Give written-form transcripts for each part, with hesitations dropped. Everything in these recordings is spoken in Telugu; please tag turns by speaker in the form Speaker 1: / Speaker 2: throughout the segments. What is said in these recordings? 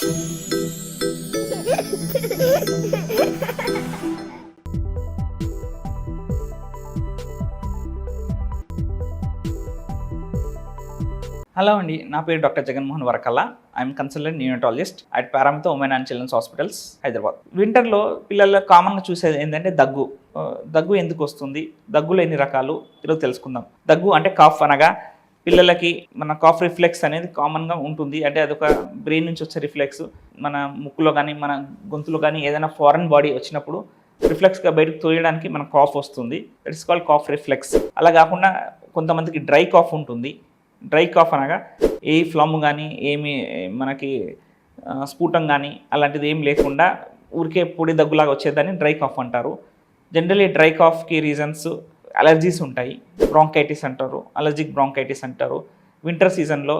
Speaker 1: హలో అండి, నా పేరు doctor Jaganmohan Varakalla. I'm consultant neonatologist at Paramitha women and children's hospitals, Hyderabad. వింటర్లో పిల్లల్లో కామన్గా చూసేది ఏంటంటే దగ్గు. దగ్గు ఎందుకు వస్తుంది, దగ్గులో ఎన్ని రకాలు, ఈరోజు తెలుసుకుందాం. దగ్గు అంటే కాఫ్ అనగా పిల్లలకి మన కాఫ్ రిఫ్లెక్స్ అనేది కామన్గా ఉంటుంది. అంటే అదొక బ్రెయిన్ నుంచి వచ్చే రిఫ్లెక్స్. మన ముక్కులో కానీ మన గొంతులో కానీ ఏదైనా ఫారెన్ బాడీ వచ్చినప్పుడు రిఫ్లెక్స్గా బయటకు తోయడానికి మన కాఫ్ వస్తుంది. That is called cough reflex. అలా కాకుండా కొంతమందికి డ్రై కాఫ్ ఉంటుంది. డ్రై కాఫ్ అనగా ఏ ఫ్లమ్ కానీ ఏమి మనకి స్ఫూటం కానీ అలాంటిది ఏం లేకుండా ఊరికే పొడి దగ్గులాగా వచ్చేదాన్ని డ్రై కాఫ్ అంటారు. జనరల్లీ డ్రై కాఫ్కి రీజన్స్ అలర్జీస్ ఉంటాయి. బ్రాంకైటిస్ అంటారు, అలర్జిక్ బ్రాంకైటిస్ అంటారు. వింటర్ సీజన్లో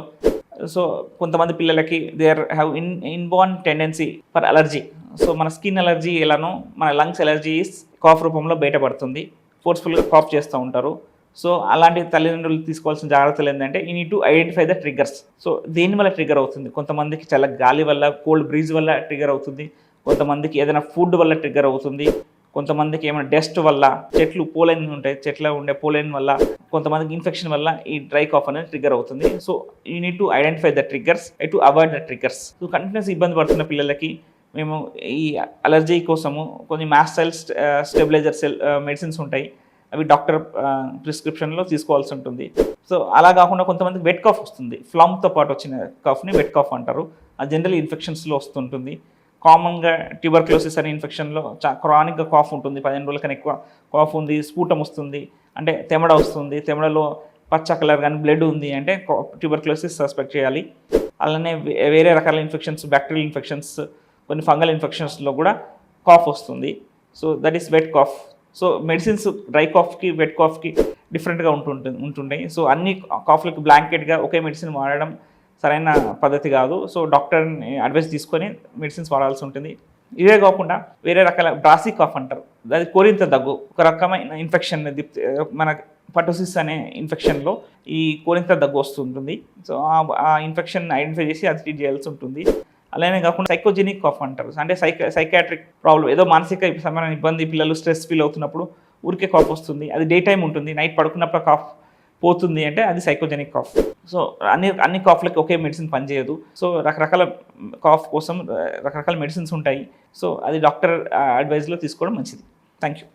Speaker 1: సో కొంతమంది పిల్లలకి there have inborn tendency for allergy. So మన స్కిన్ అలర్జీ ఎలానో మన లంగ్స్ అలర్జీస్ కాఫ్ రూపంలో బయటపడుతుంది. ఫోర్స్ఫుల్గా కాఫ్ చేస్తూ ఉంటారు. సో అలాంటి తల్లిదండ్రులు తీసుకోవాల్సిన జాగ్రత్తలు ఏంటంటే you need to identify the triggers. So దేని వల్ల ట్రిగ్గర్ అవుతుంది? కొంతమందికి చాలా గాలి వల్ల, కోల్డ్ బ్రీజ్ వల్ల ట్రిగ్గర్ అవుతుంది. కొంతమందికి ఏదైనా ఫుడ్ వల్ల ట్రిగ్గర్ అవుతుంది. కొంతమందికి ఏమైనా డస్ట్ వల్ల, చెట్లు పోలైన్ ఉంటాయి, చెట్లో ఉండే పోలైన్ వల్ల, కొంతమందికి ఇన్ఫెక్షన్ వల్ల ఈ డ్రై కాఫ్ అనేది ట్రిగ్గర్ అవుతుంది. So you need to identify the triggers, to avoid the triggers. So continuous ఇబ్బంది పడుతున్న పిల్లలకి మేము ఈ అలర్జీ కోసము కొన్ని మాస్టైల్ స్టెబిలైజర్ మెడిసిన్స్ ఉంటాయి. అవి డాక్టర్ ప్రిస్క్రిప్షన్లో తీసుకోవాల్సి ఉంటుంది. సో అలా కాకుండా కొంతమందికి వెట్ కాఫ్ వస్తుంది. ఫ్లమ్తో పాటు వచ్చిన కాఫ్ని వెట్ కాఫ్ అంటారు. అది జనరల్ ఇన్ఫెక్షన్స్లో వస్తుంటుంది. కామన్గా ట్యూబర్క్లోసిస్ అనే ఇన్ఫెక్షన్లో క్రానిక్గా కాఫ్ ఉంటుంది. 15 రోజుల కన్నా ఎక్కువ కాఫ్ ఉంది, స్ఫూటం వస్తుంది, అంటే తెమడ వస్తుంది. తెమడలో పచ్చ కలర్ కానీ బ్లడ్ ఉంది అంటే ట్యూబర్క్లోసిస్ సస్పెక్ట్ చేయాలి. అలానే వేరే రకాల ఇన్ఫెక్షన్స్, బ్యాక్టీరియల్ ఇన్ఫెక్షన్స్, కొన్ని ఫంగల్ ఇన్ఫెక్షన్స్లో కూడా కాఫ్ వస్తుంది. So that is wet cough. So medicines dry కాఫ్కి వెట్ కాఫ్కి డిఫరెంట్గా ఉంటుంటాయి. సో అన్ని కాఫ్లకి బ్లాంకెట్గా ఒకే మెడిసిన్ వాడడం సరైన పద్ధతి కాదు. సో డాక్టర్ని అడ్వైస్ తీసుకొని మెడిసిన్స్ వాడాల్సి ఉంటుంది. ఇవే కాకుండా వేరే రకాల బ్రాసీ కాఫ్ అంటారు. అది కోరింత దగ్గు, ఒక రకమైన ఇన్ఫెక్షన్. మన పటోసిస్ అనే ఇన్ఫెక్షన్లో ఈ కోరింత దగ్గు వస్తుంటుంది. సో ఆ ఇన్ఫెక్షన్ ఐడెంటిఫై చేసి అది ట్రీట్ చేయాల్సి ఉంటుంది. అలానే కాకుండా సైకోజెనిక్ కాఫ్ అంటారు. అంటే సైకాట్రిక్ ప్రాబ్లం, ఏదో మానసిక సంబంధమైన ఇబ్బంది, పిల్లలు స్ట్రెస్ ఫీల్ అవుతున్నప్పుడు ఊరికే కాఫ్ వస్తుంది. అది డే టైం ఉంటుంది, నైట్ పడుకున్నప్పుడు కాఫ్ పోతుంది అంటే అది సైకోజెనిక్ కాఫ్. సో అన్ని కాఫ్లకి ఒకే మెడిసిన్ పనిచేయదు. సో రకరకాల కాఫ్ కోసం రకరకాల మెడిసిన్స్ ఉంటాయి. సో అది డాక్టర్ అడ్వైజ్లో తీసుకోవడం మంచిది. Thank you.